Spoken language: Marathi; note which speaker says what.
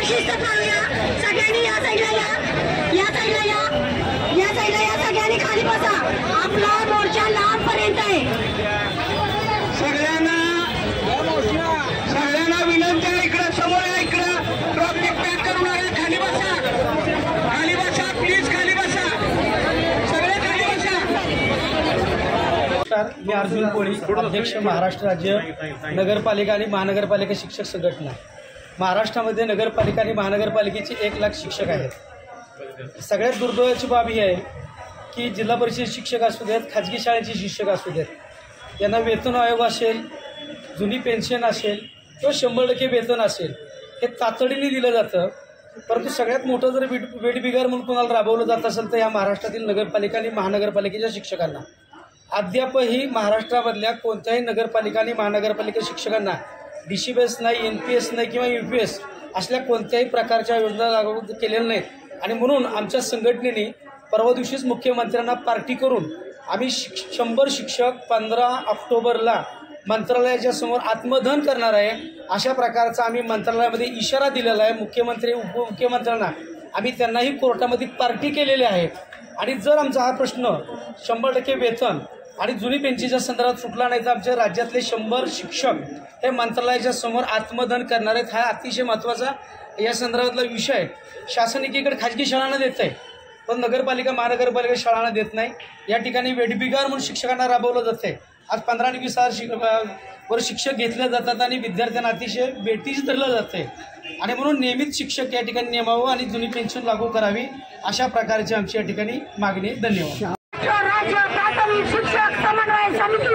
Speaker 1: शिस्त पाळूया सगळ्यांनी। या साईडला या साईडला या साईडला या सगळ्यांनी खाली बसा। आपला मोर्चा लांबपर्यंत आहे।
Speaker 2: सगळ्यांना विनंती आहे, इकडे समोर या, इकडे ट्रॉफिक पॅक करून आहे, खाली बसा प्लीज, खाली बसा, सगळे खाली बसा।
Speaker 3: मी अर्जुन कोळी, अध्यक्ष महाराष्ट्र राज्य नगरपालिका आणि महानगरपालिका शिक्षक संघटना। महाराष्ट्रामध्ये नगरपालिका आणि महानगरपालिकेचे 1 लाख शिक्षक आहेत। सगळ्यात दुर्दैवाची बाब ही आहे की जिल्हा परिषद शिक्षक असू देत, खाजगी शाळेचे शिक्षक असू देत, यांना वेतन आयोग असेल, जुनी पेन्शन असेल किंवा 100% वेतन असेल, हे तातडीने दिलं जातं। परंतु सगळ्यात मोठं जर वेठबिगार म्हणून कोणाला राबवलं जात असेल तर या महाराष्ट्रातील नगरपालिका आणि महानगरपालिकेच्या शिक्षकांना अद्यापही महाराष्ट्रामधल्या कोणत्याही नगरपालिका आणि महानगरपालिका शिक्षकांना DCBS नाही, NPS नाही किंवा UPS असल्या कोणत्याही प्रकारच्या योजना लागू केलेल्या नाहीत। आणि म्हणून आमच्या संघटनेने परवा दिवशीच मुख्यमंत्र्यांना पार्टी करून आम्ही 100 शिक्षक 15 ऑक्टोबरला मंत्रालयाच्या समोर आत्मदहन करणार आहे, अशा प्रकारचा आम्ही मंत्रालयामध्ये इशारा दिलेला आहे। मुख्यमंत्री उपमुख्यमंत्र्यांना आम्ही त्यांनाही कोर्टामध्ये पार्टी केलेली आहे। आणि जर आमचा हा प्रश्न 100% वेतन आणि जुनी पेन्शनच्या संदर्भात सुटला नाही तर आमच्या राज्यातले 100 शिक्षक हे मंत्रालयाच्या समोर आत्मदहन करणार आहेत। हा अतिशय महत्त्वाचा या संदर्भातला विषय आहे। शासन एकीकडे खाजगी शाळांना देत आहे पण नगरपालिका महानगरपालिका शाळांना देत नाही। या ठिकाणी वेठबिगार म्हणून शिक्षकांना राबवलं जाते। आज 15 आणि 20 हजार शिक्षक घेतले जातात आणि विद्यार्थ्यांना अतिशय बेटीच धरलं जाते। आणि म्हणून नियमित शिक्षक या ठिकाणी नेमावं आणि जुनी पेन्शन लागू करावी, अशा प्रकारची आमची या ठिकाणी मागणी। धन्यवाद।
Speaker 1: राज्य प्राथमिक शिक्षक समन्वय समिती